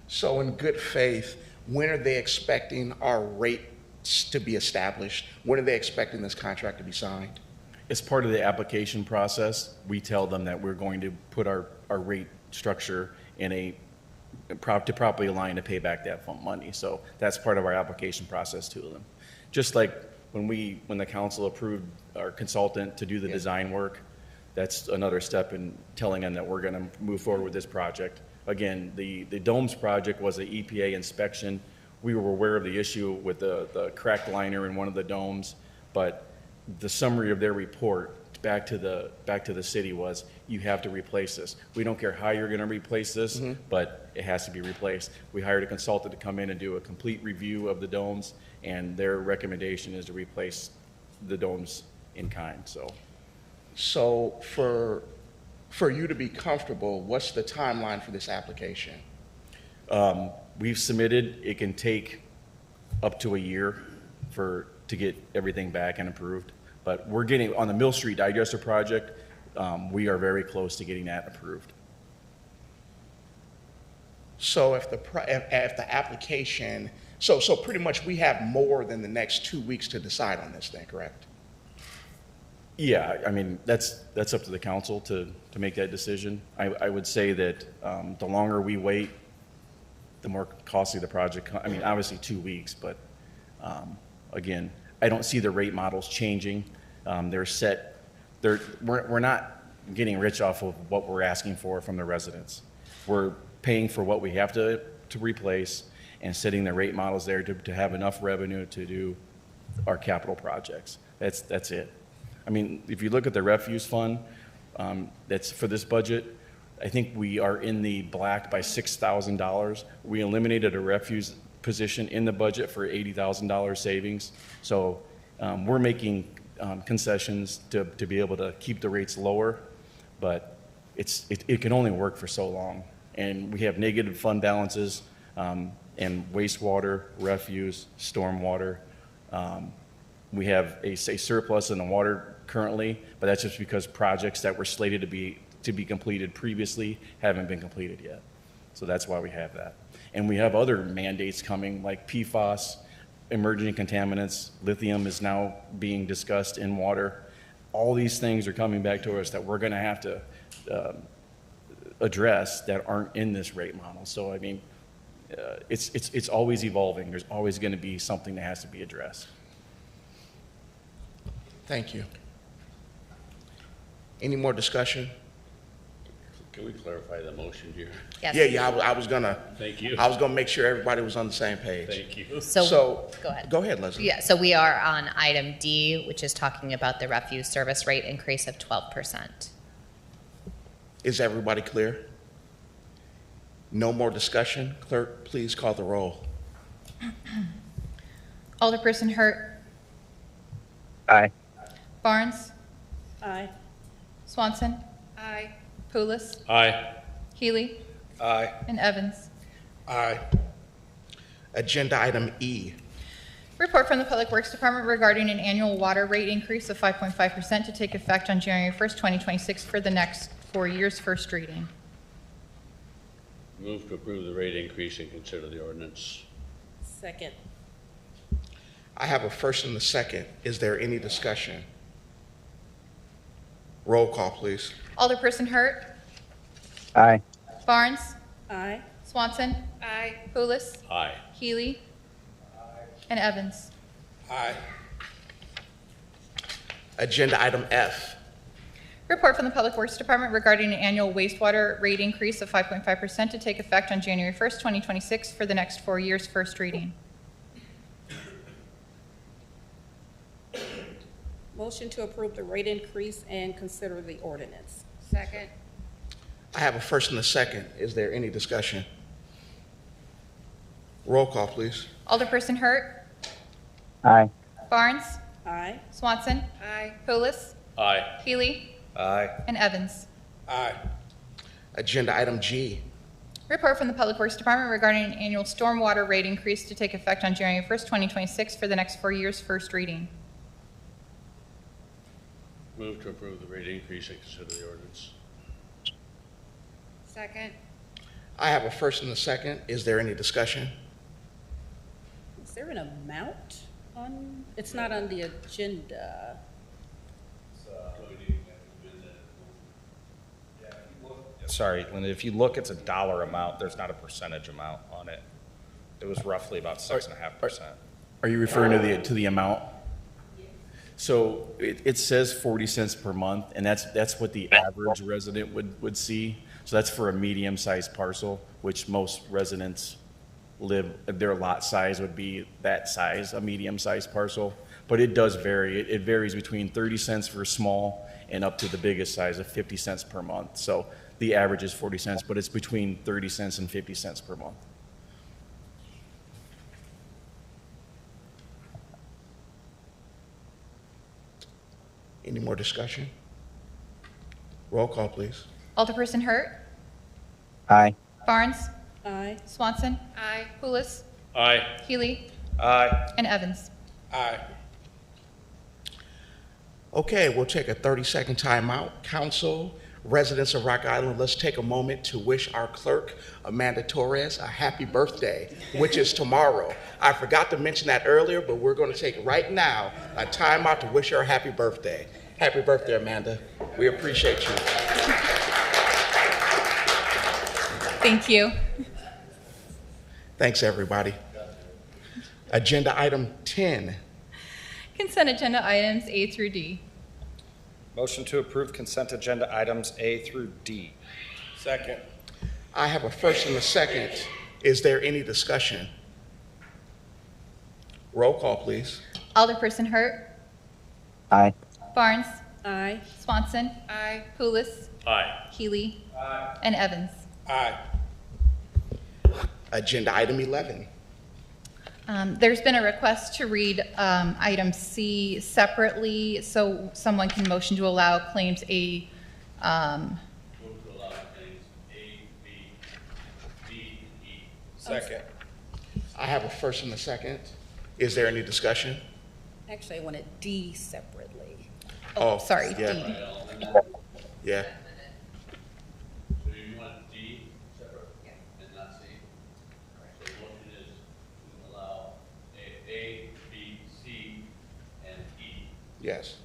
So in good faith, when are they expecting our rates to be established? When are they expecting this contract to be signed? As part of the application process, we tell them that we're going to put our rate structure in to properly align to pay back that money. So that's part of our application process to them. Just like when the council approved our consultant to do the design work, that's another step in telling them that we're going to move forward with this project. again, the domes project was an EPA inspection. We were aware of the issue with the cracked liner in one of the domes, but the summary of their report back to the city was, you have to replace this. We don't care how you're gonna replace this, but it has to be replaced. We hired a consultant to come in and do a complete review of the domes, and their recommendation is to replace the domes in kind, so. So for you to be comfortable, what's the timeline for this application? We've submitted, it can take up to a year to get everything back and approved. But we're getting, on the Mill Street Digester project, we are very close to getting that approved. So if the application, so pretty much we have more than the next 2 weeks to decide on this thing, correct? Yeah, I mean, that's up to the council to make that decision. I would say that the longer we wait, the more costly the project, I mean, obviously 2 weeks, but again, I don't see the rate models changing. They're set, we're not getting rich off of what we're asking for from the residents. We're paying for what we have to replace and setting the rate models there to have enough revenue to do our capital projects. That's it. I mean, if you look at the refuse fund, that's for this budget, I think we are in the black by $6,000. We eliminated a refuse position in the budget for $80,000 savings. So we're making concessions to be able to keep the rates lower, but it can only work for so long. And we have negative fund balances in wastewater, refuse, stormwater. We have a surplus in the water currently, but that's just because projects that were slated to be completed previously haven't been completed yet. So that's why we have that. And we have other mandates coming, like PFAS, emerging contaminants. Lithium is now being discussed in water. All these things are coming back to us that we're going to have to address that aren't in this rate model. So I mean, it's always evolving. There's always going to be something that has to be addressed. Thank you. Any more discussion? Can we clarify the motion here? Yes. Yeah, I was gonna. Thank you. I was gonna make sure everybody was on the same page. Thank you. So go ahead. Go ahead, Leslie. Yeah, so we are on item D, which is talking about the refuse service rate increase of 12%. Is everybody clear? No more discussion? Clerk, please call the roll. Alderperson Hurt, Aye. Barnes, Aye. Swanson, Aye. Pulis, Aye. Healy, Aye. and Evans. Aye. Agenda item E. Report from the Public Works Department regarding an annual water rate increase of 5.5% to take effect on January 1st, 2026 for the next 4 years, first reading. Move to approve the rate increase and consider the ordinance. Second. I have a first and a second. Is there any discussion? Roll call, please. Alderperson Hurt, Aye. Barnes, Aye. Swanson, Aye. Pulis, Aye. Healy, and Evans. Aye. Agenda item F. Report from the Public Works Department regarding an annual wastewater rate increase of 5.5% to take effect on January 1st, 2026 for the next 4 years, first reading. Motion to approve the rate increase and consider the ordinance. Second. I have a first and a second. Is there any discussion? Roll call, please. Alderperson Hurt, Aye. Barnes, Aye. Swanson, Aye. Pulis, Aye. Healy, Aye. and Evans. Aye. Agenda item G. Report from the Public Works Department regarding an annual stormwater rate increase to take effect on January 1st, 2026 for the next 4 years, first reading. Move to approve the rate increase and consider the ordinance. Second. I have a first and a second. Is there any discussion? Is there an amount on, it's not on the agenda. Sorry, Linda, if you look, it's a dollar amount. There's not a percentage amount on it. It was roughly about 6.5%. Are you referring to the amount? So it says 40 cents per month, and that's what the average resident would see. So that's for a medium-sized parcel, which most residents live, their lot size would be that size, a medium-sized parcel. But it does vary. It varies between 30 cents for small and up to the biggest size of 50 cents per month. So the average is 40 cents, but it's between 30 cents and 50 cents per month. Any more discussion? Roll call, please. Alderperson Hurt, Aye. Barnes, Aye. Swanson, Aye. Pulis, Aye. Healy, Aye. and Evans. Aye. Okay, we'll take a 30-second timeout. Council, residents of Rock Island, let's take a moment to wish our clerk, Amanda Torres, a happy birthday, which is tomorrow. I forgot to mention that earlier, but we're going to take right now a timeout to wish her a happy birthday. Happy birthday, Amanda. We appreciate you. Thank you. Thanks, everybody. Agenda item 10. Consent agenda items A through D. Motion to approve consent agenda items A through D. Second. I have a first and a second. Is there any discussion? Roll call, please. Alderperson Hurt, Aye. Barnes, Aye. Swanson, Aye. Pulis, Aye. Healy, and Evans. Aye. Agenda item 11. There's been a request to read item C separately, so someone can motion to allow claims A. Move to allow things A, B, D, E. Second. I have a first and a second. Is there any discussion? Actually, I wanted D separately. Oh, Sorry, yeah. D. Yeah. So you want D separate and not C? So the motion is to allow A, B, C, and E. Yes.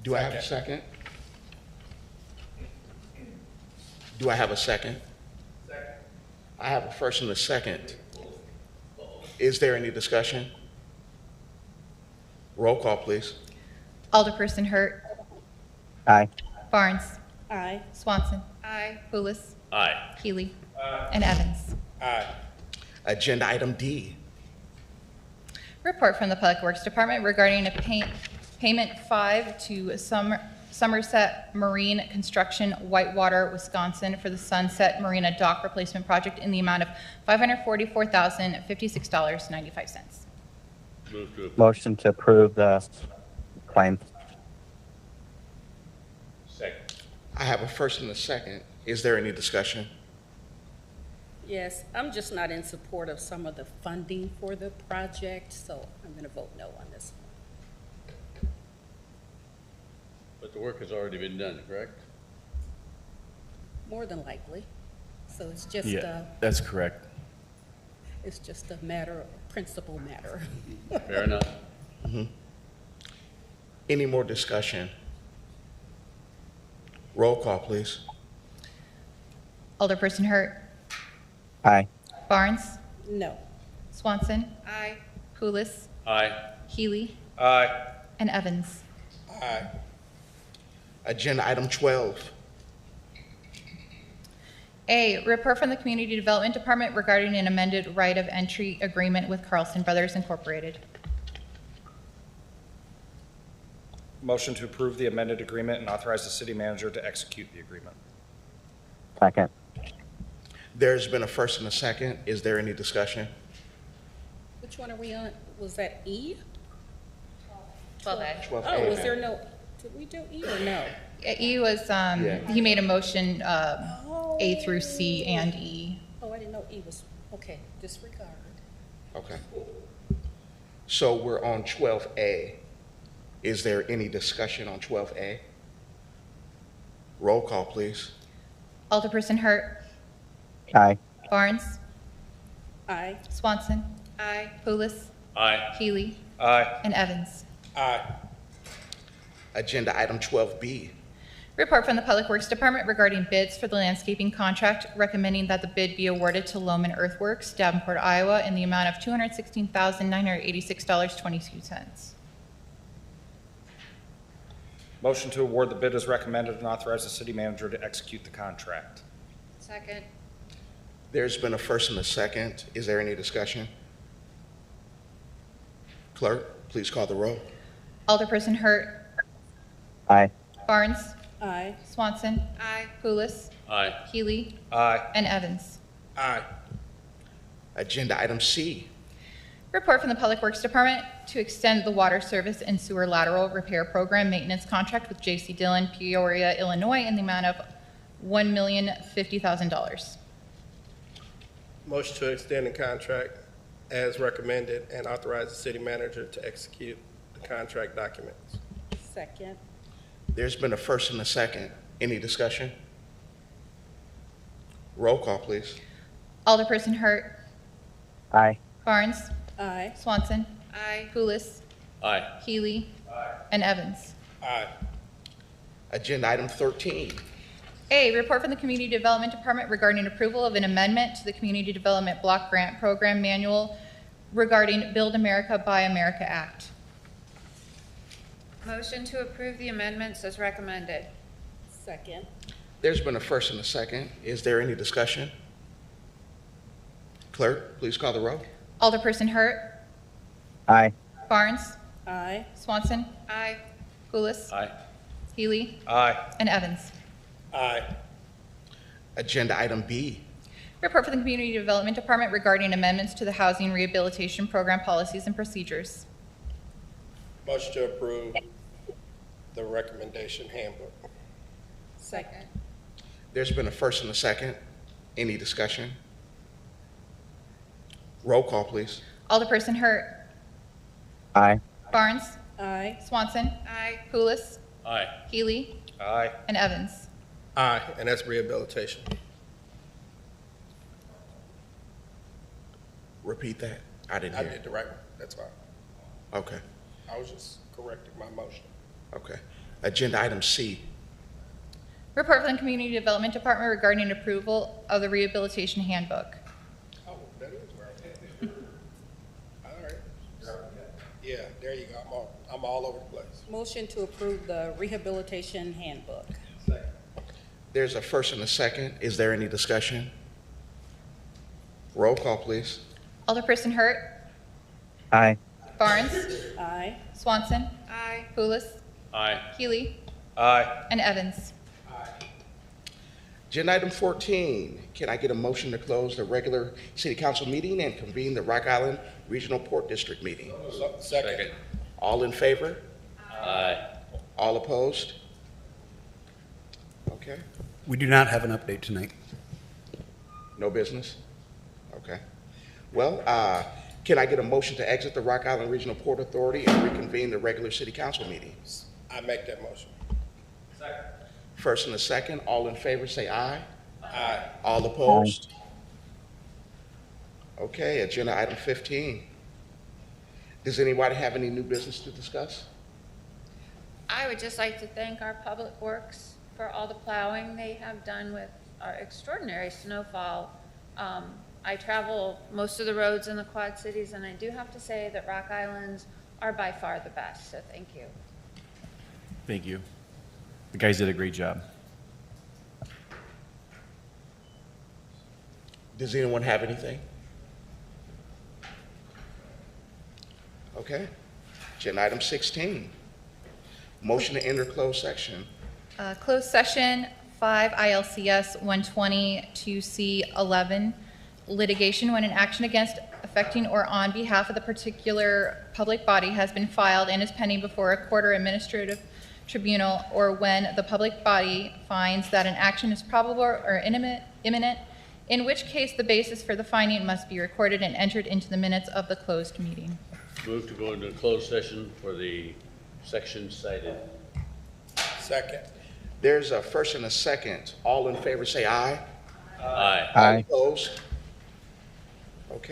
Do I have a second? Do I have a second? Second. I have a first and a second. Is there any discussion? Roll call, please. Alderperson Hurt, Aye. Barnes, Aye. Swanson, Aye. Pulis, Aye. Healy, and Evans. Aye. Agenda item D. Report from the Public Works Department regarding a payment 5 to Somerset Marine Construction, Whitewater, Wisconsin, for the Sunset Marina Dock Replacement Project in the amount of $544,056.95. Move to approve. Motion to approve the claim. Second. I have a first and a second. Is there any discussion? Yes, I'm just not in support of some of the funding for the project, so I'm going to vote no on this one. But the work has already been done, correct? More than likely. So it's just Yeah, that's correct. it's just a matter, a principal matter. Fair enough. Any more discussion? Roll call, please. Alderperson Hurt, Aye. Barnes, No. Swanson, Aye. Pulis, Aye. Healy, Aye. and Evans. Aye. Agenda item 12. A, report from the Community Development Department regarding an amended right of entry agreement with Carlson Brothers Incorporated. Motion to approve the amended agreement and authorize the city manager to execute the agreement. Second. There's been a first and a second. Is there any discussion? Which one are we on? Was that E? 12A. 12A. Oh, was there no, did we do E or no? E was, Yeah. he made a motion, A through C and E. Oh, I didn't know E was, okay, disregard. Okay. So we're on 12A. Is there any discussion on 12A? Roll call, please. Alderperson Hurt, Aye. Barnes, Aye. Swanson, Aye. Pulis, Aye. Healy, Aye. and Evans. Aye. Agenda item 12B. Report from the Public Works Department regarding bids for the landscaping contract, recommending that the bid be awarded to Loman Earthworks, Davenport, Iowa, in the amount of $216,986.22. Motion to award the bid as recommended and authorize the city manager to execute the contract. Second. There's been a first and a second. Is there any discussion? Clerk, please call the roll. Alderperson Hurt, Aye. Barnes, Aye. Swanson, Aye. Pulis, Aye. Healy, Aye. and Evans. Aye. Agenda item C. Report from the Public Works Department to extend the water service and sewer lateral repair program maintenance contract with J.C. Dillon, Peoria, Illinois, in the amount of $1,050,000. Motion to extend the contract as recommended and authorize the city manager to execute the contract documents. Second. There's been a first and a second. Any discussion? Roll call, please. Alderperson Hurt, Aye. Barnes, Aye. Swanson, Aye. Pulis, Aye. Healy, and Evans. Aye. Agenda item 13. A, report from the Community Development Department regarding approval of an amendment to the Community Development Block Grant Program Manual regarding Build America, Buy America Act. Motion to approve the amendments as recommended. Second. There's been a first and a second. Is there any discussion? Clerk, please call the roll. Alderperson Hurt, Aye. Barnes, Aye. Swanson, Aye. Pulis, Aye. Healy, Aye. and Evans. Aye. Agenda item B. Report from the Community Development Department regarding amendments to the Housing Rehabilitation Program policies and procedures. Motion to approve the recommendation handbook. Second. There's been a first and a second. Any discussion? Roll call, please. Alderperson Hurt, Aye. Barnes, Aye. Swanson, Aye. Pulis, Aye. Healy, Aye. and Evans. Aye, and that's rehabilitation. Repeat that. I didn't I hear. did the right one, that's fine. Okay, I was just correcting my motion. okay. Agenda item C. Report from the Community Development Department regarding approval of the Rehabilitation Handbook. Oh, that is where I'm at. All right. Yeah, there you go. I'm all over the place. Motion to approve the rehabilitation handbook. There's a first and a second. Is there any discussion? Roll call, please. Alderperson Hurt, Aye. Barnes, Aye. Swanson, Aye. Pulis, Aye. Healy, Aye. and Evans. Agenda item 14. Can I get a motion to close the regular city council meeting and convene the Rock Island Regional Port District meeting? Second. All in favor? Aye. All opposed? Okay. We do not have an update tonight. No business? Okay. Well, can I get a motion to exit the Rock Island Regional Port Authority and reconvene the regular city council meeting? I make that motion. First and a second, all in favor say aye. Aye. All opposed? Okay, agenda item 15. Does anybody have any new business to discuss? I would just like to thank our Public Works for all the plowing they have done with our extraordinary snowfall. I travel most of the roads in the Quad Cities, and I do have to say that Rock Islands are by far the best, so thank you. Thank you. The guys did a great job. Does anyone have anything? Okay. Agenda item 16. Motion to enter closed section. Closed session, 5 ILCS 120-2C11, litigation when an action against, affecting, or on behalf of the particular public body has been filed and is pending before a court or administrative tribunal, or when the public body finds that an action is probable or imminent, in which case the basis for the finding must be recorded and entered into the minutes of the closed meeting. Move to go into closed session for the section cited. Second. There's a first and a second. All in favor say aye. Aye. All opposed?